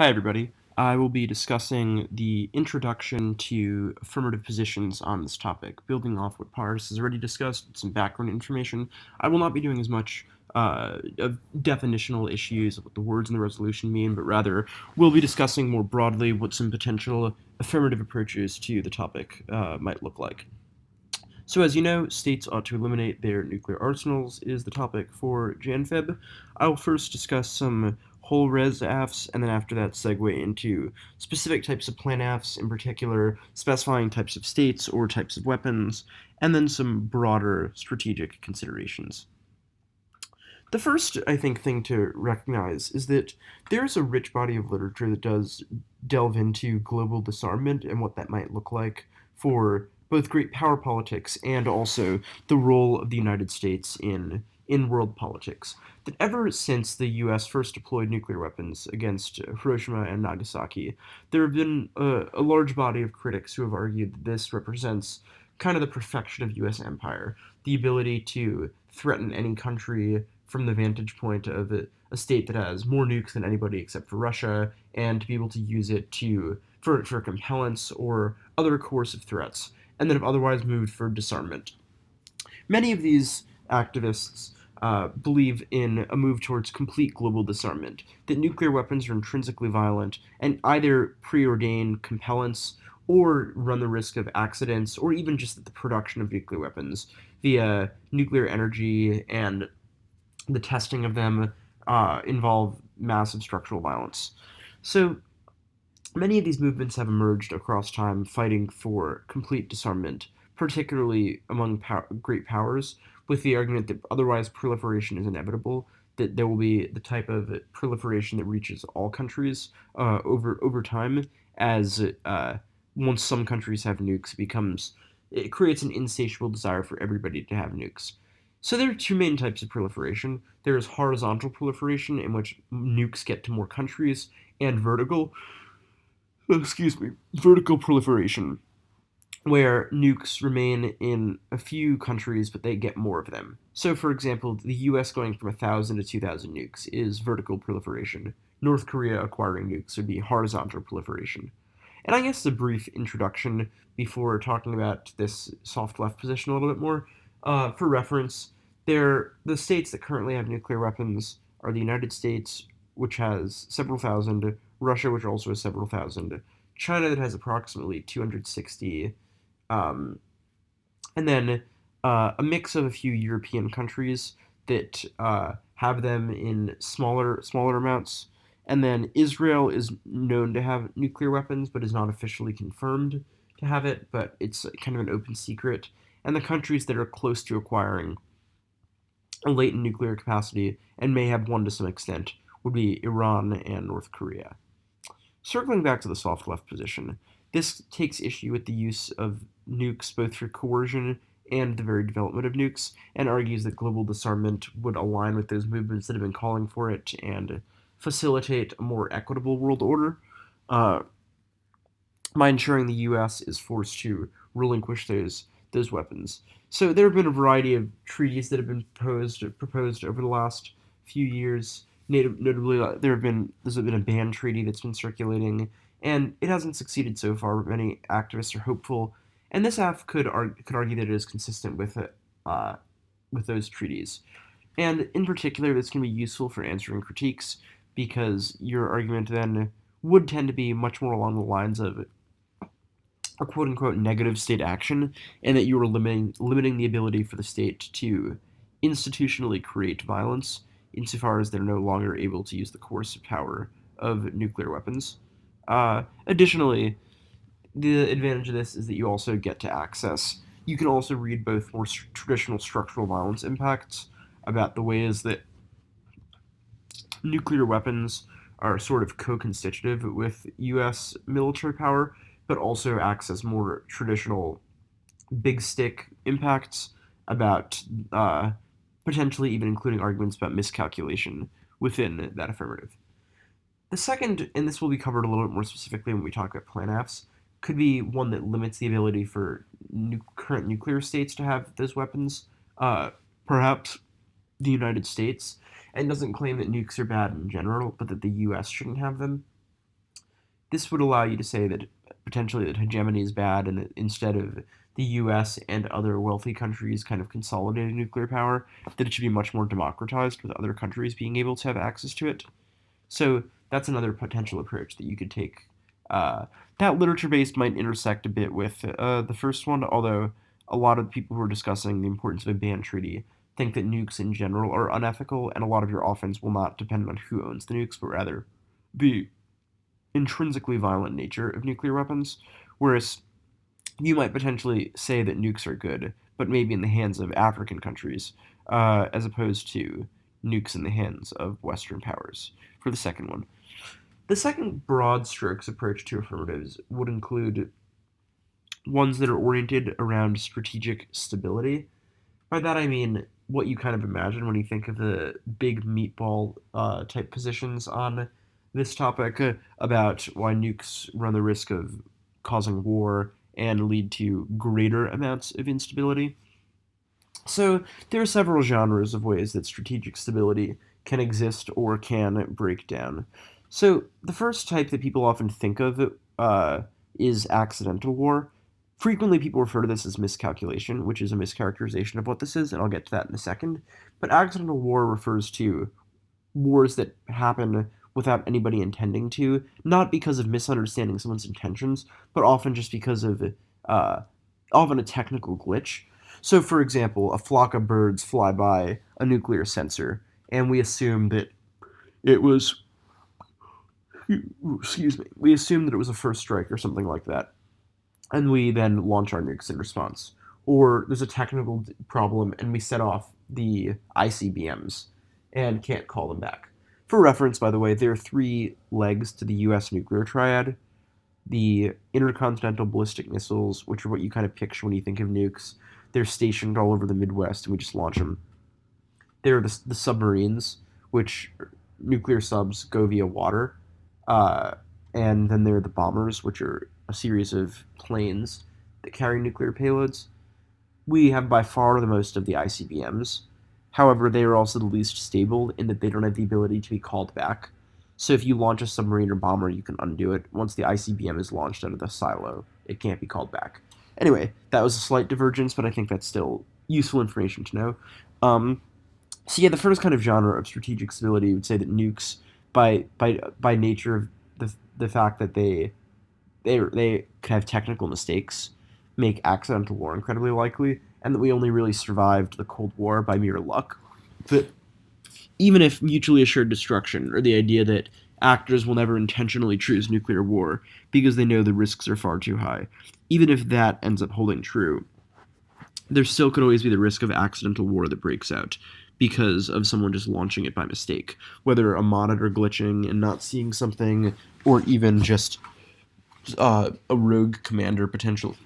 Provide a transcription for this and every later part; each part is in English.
Hi, everybody. I will be discussing the introduction to affirmative positions on this topic, building off what Paris has already discussed, some background information. I will not be doing as much of definitional issues of what the words in the resolution mean, but rather we'll be discussing more broadly what some potential affirmative approaches to the topic might look like. So, as you know, states ought to eliminate their nuclear arsenals is the topic for Jan-Feb. I will first discuss some whole res AFs, and then after that segue into specific types of plan AFs, in particular specifying types of states or types of weapons, and then some broader strategic considerations. The first, I think, thing to recognize is that there's a rich body of literature that does delve into global disarmament and what that might look like for both great power politics and also the role of the United States in world politics. That ever since the US first deployed nuclear weapons against Hiroshima and Nagasaki, there have been a large body of critics who have argued that this represents kind of the perfection of US empire, the ability to threaten any country from the vantage point of a state that has more nukes than anybody except for Russia, and to be able to use it for compellence or other coercive threats, and that have otherwise moved for disarmament. Many of these activists believe in a move towards complete global disarmament, that nuclear weapons are intrinsically violent and either preordain compellence or run the risk of accidents, or even just the production of nuclear weapons via nuclear energy and the testing of them involve massive structural violence. So many of these movements have emerged across time fighting for complete disarmament, particularly among great powers, with the argument that otherwise proliferation is inevitable, that there will be the type of proliferation that reaches all countries over time, as once some countries have nukes, it creates an insatiable desire for everybody to have nukes. So there are two main types of proliferation. There is horizontal proliferation, in which nukes get to more countries, and vertical proliferation, where nukes remain in a few countries, but they get more of them. So, for example, the US going from 1,000 to 2,000 nukes is vertical proliferation. North Korea acquiring nukes would be horizontal proliferation. And I guess a brief introduction before talking about this soft left position a little bit more. For reference, the states that currently have nuclear weapons are the United States, which has several thousand, Russia, which also has several thousand, China, that has approximately 260, um, and then a mix of a few European countries that have them in smaller amounts. And then Israel is known to have nuclear weapons, but is not officially confirmed to have it, but it's kind of an open secret. And the countries that are close to acquiring a latent nuclear capacity and may have one to some extent would be Iran and North Korea. Circling back to the soft left position, this takes issue with the use of nukes both for coercion and the very development of nukes, and argues that global disarmament would align with those movements that have been calling for it and facilitate a more equitable world order uh, by ensuring the U.S. is forced to relinquish those weapons. So there have been a variety of treaties that have been proposed over the last few years. Notably, there's been a ban treaty that's been circulating, and it hasn't succeeded so far. But many activists are hopeful, and this AF could argue that it is consistent with those treaties. And in particular, this can be useful for answering critiques because your argument then would tend to be much more along the lines of a quote unquote negative state action, and that you are limiting the ability for the state to institutionally create violence insofar as they're no longer able to use the coercive power of nuclear weapons. Additionally, the advantage of this is that you also get to access. You can also read both more traditional structural violence impacts about the ways that nuclear weapons are sort of co-constitutive with U.S. military power, but also access more traditional big stick impacts about potentially even including arguments about miscalculation within that affirmative. The second, and this will be covered a little bit more specifically when we talk about plan Fs, could be one that limits the ability for current nuclear states to have those weapons. Perhaps the United States, and doesn't claim that nukes are bad in general, but that the U.S. shouldn't have them. This would allow you to say that potentially that hegemony is bad, and that instead of the U.S. and other wealthy countries kind of consolidating nuclear power, that it should be much more democratized with other countries being able to have access to it. So that's another potential approach that you could take. Uh, that literature-based might intersect a bit with the first one, although a lot of people who are discussing the importance of a ban treaty think that nukes in general are unethical, and a lot of your offense will not depend on who owns the nukes, but rather the intrinsically violent nature of nuclear weapons. Whereas you might potentially say that nukes are good, but maybe in the hands of African countries, as opposed to nukes in the hands of Western powers, for the second one. The second broad strokes approach to affirmatives would include ones that are oriented around strategic stability. By that I mean what you kind of imagine when you think of the big meatball type positions on this topic about why nukes run the risk of causing war and lead to greater amounts of instability. So there are several genres of ways that strategic stability can exist or can break down. So the first type that people often think of is accidental war. Frequently, people refer to this as miscalculation, which is a mischaracterization of what this is, and I'll get to that in a second. But accidental war refers to wars that happen without anybody intending to, not because of misunderstanding someone's intentions, but often just because of uh, often a technical glitch. So, for example, a flock of birds fly by a nuclear sensor, and we assume that it was, excuse me, we assume that it was a first strike or something like that, and we then launch our nukes in response. Or there's a technical problem, and we set off the ICBMs and can't call them back. For reference, by the way, there are three legs to the U.S. nuclear triad: the intercontinental ballistic missiles, which are what you kind of picture when you think of nukes. They're stationed all over the Midwest, and we just launch them. There are the submarines, which nuclear subs go via water. Uh, and then there are the bombers, which are a series of planes that carry nuclear payloads. We have by far the most of the ICBMs. However, they are also the least stable in that they don't have the ability to be called back. So if you launch a submarine or bomber, you can undo it. Once the ICBM is launched out of the silo, it can't be called back. Anyway, that was a slight divergence, but I think that's still useful information to know. So yeah, the first kind of genre of strategic stability would say that nukes, by nature of the fact that they could have technical mistakes, make accidental war incredibly likely, and that we only really survived the Cold War by mere luck. But even if mutually assured destruction, or the idea that actors will never intentionally choose nuclear war because they know the risks are far too high, even if that ends up holding true, there still could always be the risk of accidental war that breaks out because of someone just launching it by mistake, whether a monitor glitching and not seeing something, or even just a rogue commander potentially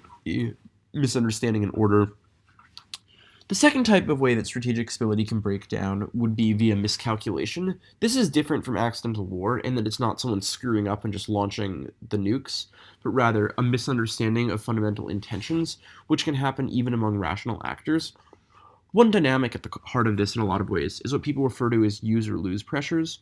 misunderstanding an order. The second type of way that strategic stability can break down would be via miscalculation. This is different from accidental war in that it's not someone screwing up and just launching the nukes, but rather a misunderstanding of fundamental intentions, which can happen even among rational actors. One dynamic at the heart of this in a lot of ways is what people refer to as use or lose pressures.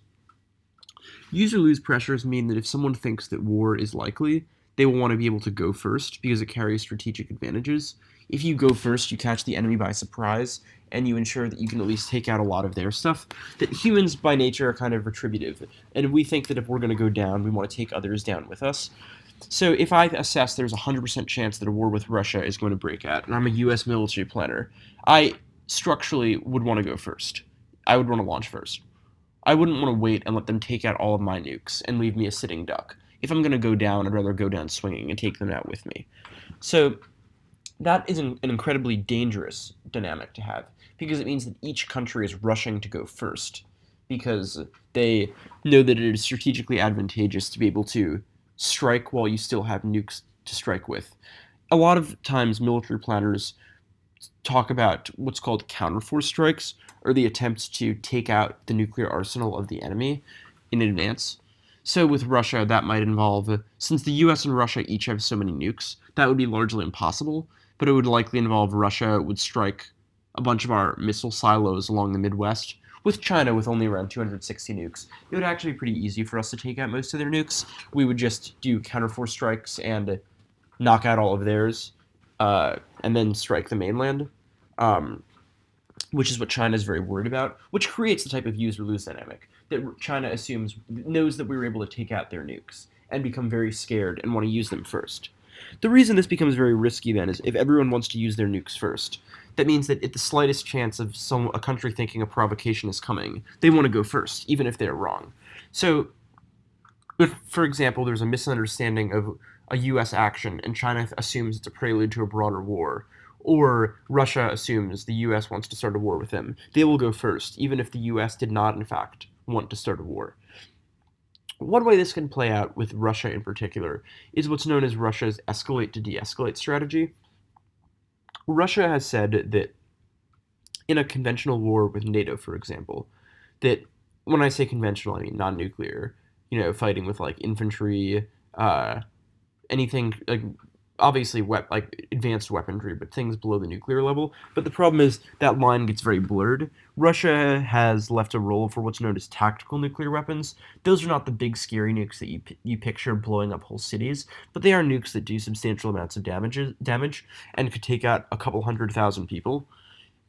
Use or lose pressures mean that if someone thinks that war is likely, they will want to be able to go first because it carries strategic advantages. If you go first, you catch the enemy by surprise, and you ensure that you can at least take out a lot of their stuff. That humans by nature are kind of retributive, and we think that if we're going to go down, we want to take others down with us. So if I assess there's a 100% chance that a war with Russia is going to break out, and I'm a U.S. military planner, I structurally would want to go first. I would want to launch first. I wouldn't want to wait and let them take out all of my nukes and leave me a sitting duck. If I'm going to go down, I'd rather go down swinging and take them out with me. So that is an incredibly dangerous dynamic to have because it means that each country is rushing to go first because they know that it is strategically advantageous to be able to strike while you still have nukes to strike with. A lot of times, military planners talk about what's called counterforce strikes, or the attempts to take out the nuclear arsenal of the enemy in advance. So with Russia, that might involve, since the US and Russia each have so many nukes, that would be largely impossible, but it would likely involve Russia would strike a bunch of our missile silos along the Midwest, With China, with only around 260 nukes, it would actually be pretty easy for us to take out most of their nukes. We would just do counterforce strikes and knock out all of theirs, and then strike the mainland, um, which is what China is very worried about, which creates the type of use or lose dynamic that China knows that we were able to take out their nukes and become very scared and want to use them first. The reason this becomes very risky then is if everyone wants to use their nukes first. That means that at the slightest chance of a country thinking a provocation is coming, they want to go first, even if they're wrong. So, if, for example, there's a misunderstanding of a U.S. action and China assumes it's a prelude to a broader war, or Russia assumes the U.S. wants to start a war with them, they will go first, even if the U.S. did not, in fact, want to start a war. One way this can play out with Russia in particular is what's known as Russia's escalate to de escalate strategy. Russia has said that in a conventional war with NATO, for example, that when I say conventional, I mean non nuclear, fighting with like infantry, anything like obviously like advanced weaponry, but things below the nuclear level. But the problem is that line gets very blurred. Russia has left a role for what's known as tactical nuclear weapons. Those are not the big scary nukes that you picture blowing up whole cities, but they are nukes that do substantial amounts of damage and could take out a couple 100,000 people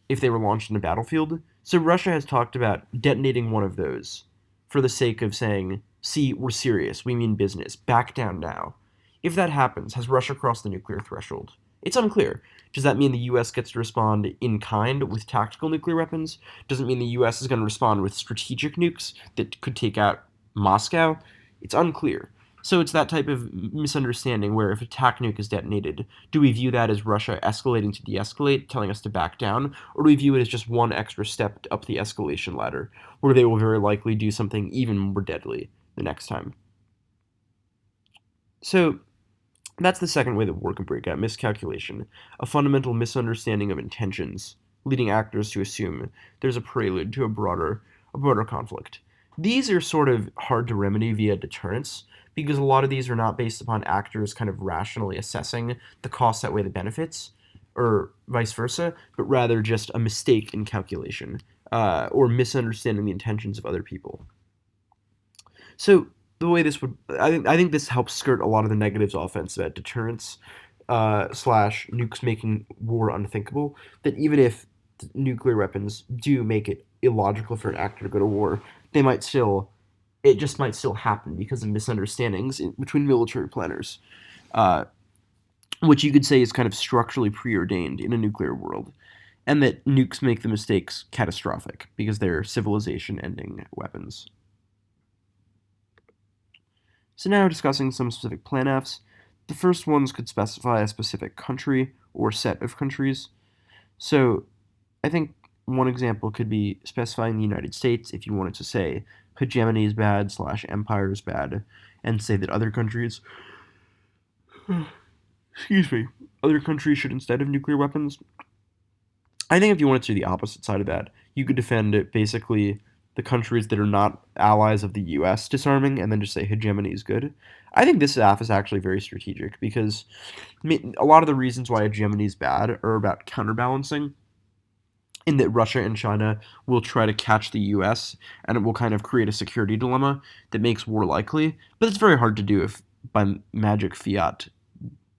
if they were launched in a battlefield. So Russia has talked about detonating one of those for the sake of saying, see, we're serious, we mean business, back down now. If that happens, has Russia crossed the nuclear threshold? It's unclear. Does that mean the US gets to respond in kind with tactical nuclear weapons? Does it mean the US is going to respond with strategic nukes that could take out Moscow? It's unclear. So it's that type of misunderstanding where if a TAC nuke is detonated, do we view that as Russia escalating to de-escalate, telling us to back down, or do we view it as just one extra step up the escalation ladder, where they will very likely do something even more deadly the next time? So that's the second way that war can break out: miscalculation, a fundamental misunderstanding of intentions, leading actors to assume there's a prelude to a broader conflict. These are sort of hard to remedy via deterrence because a lot of these are not based upon actors kind of rationally assessing the costs outweigh the benefits, or vice versa, but rather just a mistake in calculation, or misunderstanding the intentions of other people. So the way this would, I think this helps skirt a lot of the negatives offense about deterrence, slash nukes making war unthinkable. That even if nuclear weapons do make it illogical for an actor to go to war, they might still, it just might still happen because of misunderstandings between military planners, uh, which you could say is kind of structurally preordained in a nuclear world, and that nukes make the mistakes catastrophic because they're civilization-ending weapons. So now discussing some specific planfs. The first ones could specify a specific country or set of countries. So I think one example could be specifying the United States if you wanted to say hegemony is bad slash empire is bad, and say that other countries, excuse me, other countries should instead have nuclear weapons. I think if you wanted to do the opposite side of that, you could defend basically the countries that are not allies of the U.S. disarming, and then just say hegemony is good. I think this AF is actually very strategic because a lot of the reasons why hegemony is bad are about counterbalancing, in that Russia and China will try to catch the U.S. and it will kind of create a security dilemma that makes war likely. But it's very hard to do if by magic fiat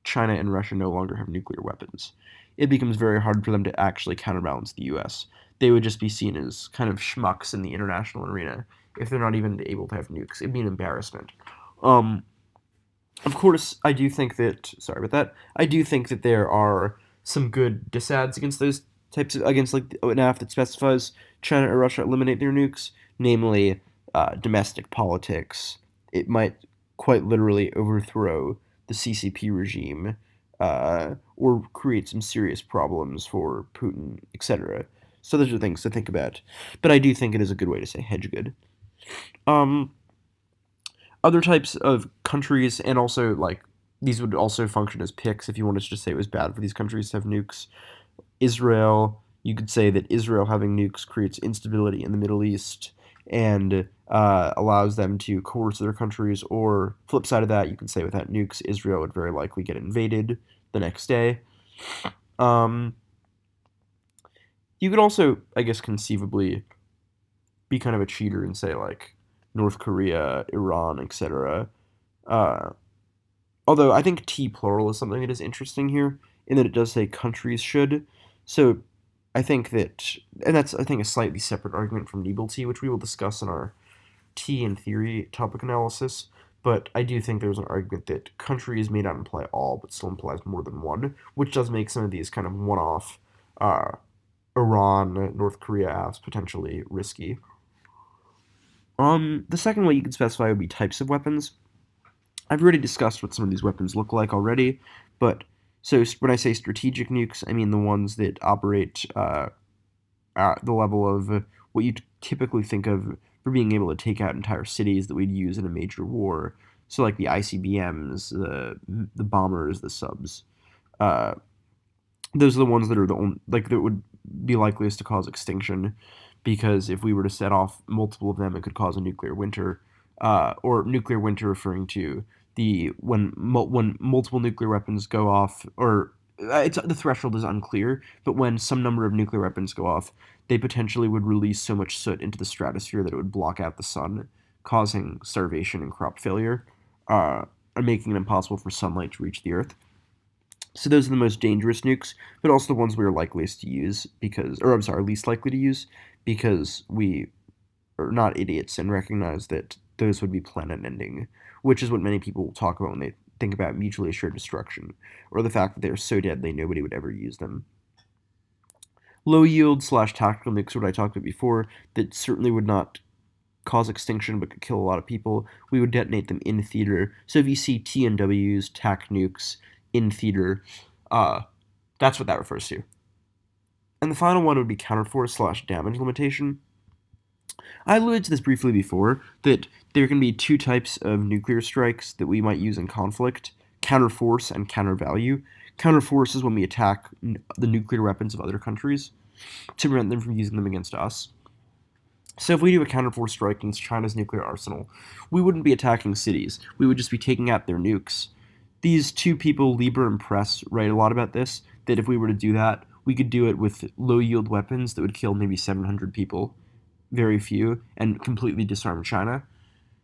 China and Russia no longer have nuclear weapons. It becomes very hard for them to actually counterbalance the US. They would just be seen as kind of schmucks in the international arena if they're not even able to have nukes. It'd be an embarrassment. Um, of course, I do think that. Sorry about that. I do think that there are some good disads against those types of against like the ONAF that specifies China or Russia eliminate their nukes, namely domestic politics. It might quite literally overthrow the CCP regime, or create some serious problems for Putin, etc. So those are things to think about. But I do think it is a good way to say hedge good. Um, Other types of countries, and also like these would also function as picks if you wanted to just say it was bad for these countries to have nukes. Israel, you could say that Israel having nukes creates instability in the Middle East and allows them to coerce other countries. Or flip side of that, you can say without nukes, Israel would very likely get invaded the next day. Um, you could also, I guess, conceivably be kind of a cheater and say like North Korea, Iran, etc. Uh, Although I think T plural is something that is interesting here in that it does say countries should. So I think that, and that's I think a slightly separate argument from Nebel T, which we will discuss in our T in theory topic analysis. But I do think there's an argument that countries may not imply all, but still implies more than one, which does make some of these kind of one-off uh, Iran, North Korea apps potentially risky. The second way you can specify would be types of weapons. I've already discussed what some of these weapons look like already, but so when I say strategic nukes, I mean the ones that operate at the level of what you typically think of for being able to take out entire cities that we'd use in a major war. So like the ICBMs, the bombers, the subs. Uh, those are the ones that are the only like that would be likeliest to cause extinction, because if we were to set off multiple of them, it could cause a nuclear winter, or nuclear winter referring to the when multiple nuclear weapons go off, or it's the threshold is unclear, but when some number of nuclear weapons go off, they potentially would release so much soot into the stratosphere that it would block out the sun, causing starvation and crop failure, and making it impossible for sunlight to reach the earth. So those are the most dangerous nukes, but also the ones we are likeliest to use because, or I'm sorry, least likely to use because we are not idiots and recognize that those would be planet-ending, which is what many people will talk about when they think about mutually assured destruction, or the fact that they're so deadly nobody would ever use them. Low yield slash tactical nukes, what I talked about before, that certainly would not cause extinction but could kill a lot of people. We would detonate them in theater. So if you see TNWs, TAC nukes in theater, uh, that's what that refers to. And the final one would be counterforce slash damage limitation. I alluded to this briefly before, that there can be two types of nuclear strikes that we might use in conflict: counterforce and countervalue. Counterforce is when we attack the nuclear weapons of other countries to prevent them from using them against us. So if we do a counterforce strike against China's nuclear arsenal, we wouldn't be attacking cities. We would just be taking out their nukes. These two people, Lieber and Press, write a lot about this, that if we were to do that, we could do it with low-yield weapons that would kill maybe 700 people, very few, and completely disarm China.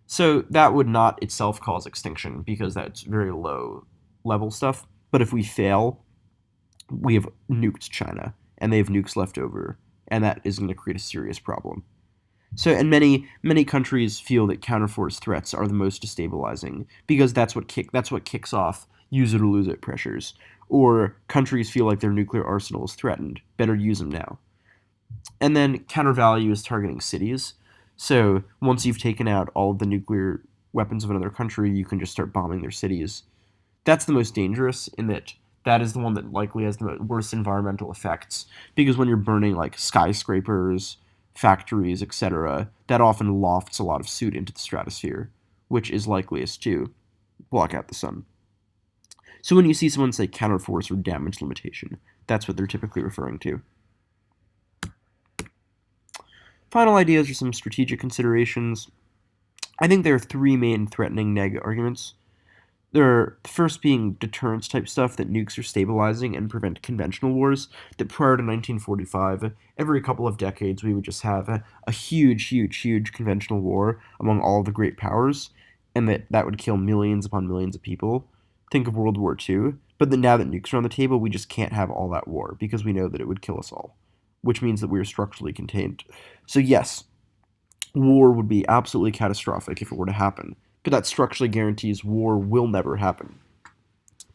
So that would not itself cause extinction because that's very low level stuff. But if we fail, we have nuked China, and they have nukes left over, and that is going to create a serious problem. So, and many countries feel that counterforce threats are the most destabilizing because that's what kicks off use it or lose it pressures. Or countries feel like their nuclear arsenal is threatened. Better use them now. And then countervalue is targeting cities. So once you've taken out all of the nuclear weapons of another country, you can just start bombing their cities. That's the most dangerous in that that is the one that likely has the worst environmental effects, because when you're burning like skyscrapers, factories, etc., that often lofts a lot of soot into the stratosphere, which is likeliest to block out the sun. So when you see someone say counterforce or damage limitation, that's what they're typically referring to. Final ideas are some strategic considerations. I think there are three main threatening neg arguments. There are the first being deterrence type stuff, that nukes are stabilizing and prevent conventional wars. That prior to 1945, every couple of decades we would just have a huge conventional war among all the great powers, and that would kill millions upon millions of people. Think of World War II. But then now that nukes are on the table, we just can't have all that war because we know that it would kill us all, which means that we are structurally contained. So yes, war would be absolutely catastrophic if it were to happen, but that structurally guarantees war will never happen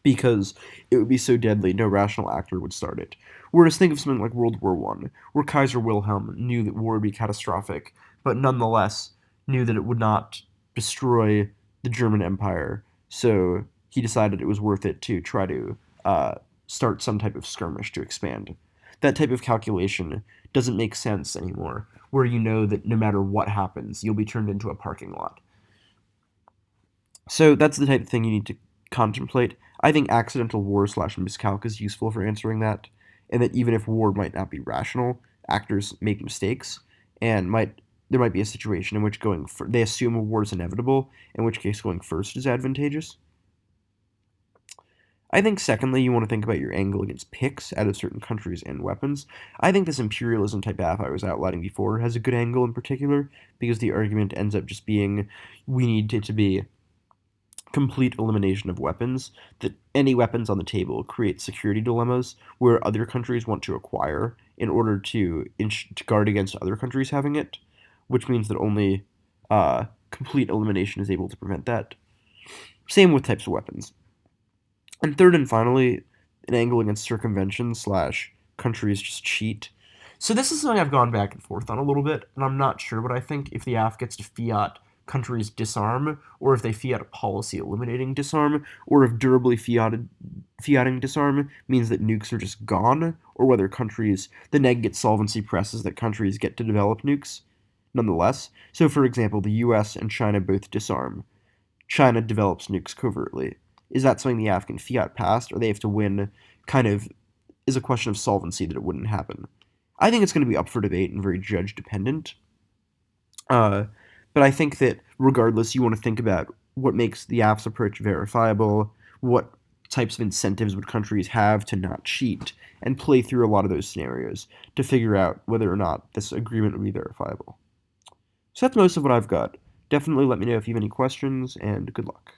because it would be so deadly no rational actor would start it. Whereas think of something like World War One, where Kaiser Wilhelm knew that war would be catastrophic, but nonetheless knew that it would not destroy the German Empire, so he decided it was worth it to try to start some type of skirmish to expand. That type of calculation doesn't make sense anymore, where you know that no matter what happens, you'll be turned into a parking lot. So that's the type of thing you need to contemplate. I think accidental war slash miscalc is useful for answering that, and that even if war might not be rational, actors make mistakes, and there might be a situation in which they assume a war is inevitable, in which case going first is advantageous. I think secondly, you want to think about your angle against picks out of certain countries and weapons. I think this imperialism type app I was outlining before has a good angle in particular because the argument ends up just being we need it to be complete elimination of weapons, that any weapons on the table create security dilemmas where other countries want to acquire in order to guard against other countries having it, which means that only complete elimination is able to prevent that. Same with types of weapons. And third and finally, an angle against circumvention slash countries just cheat. So this is something I've gone back and forth on a little bit, and I'm not sure what I think if the AF gets to fiat countries disarm, or if they fiat a policy eliminating disarm, or if durably fiating disarm means that nukes are just gone, or whether countries the neg gets solvency presses that countries get to develop nukes nonetheless. So for example, the US and China both disarm. China develops nukes covertly. Is that something the Afghan fiat passed, or they have to win? Kind of is a question of solvency that it wouldn't happen. I think it's going to be up for debate and very judge dependent. Uh, but I think that regardless, you want to think about what makes the AF's approach verifiable, what types of incentives would countries have to not cheat, and play through a lot of those scenarios to figure out whether or not this agreement would be verifiable. So that's most of what I've got. Definitely let me know if you have any questions, and good luck.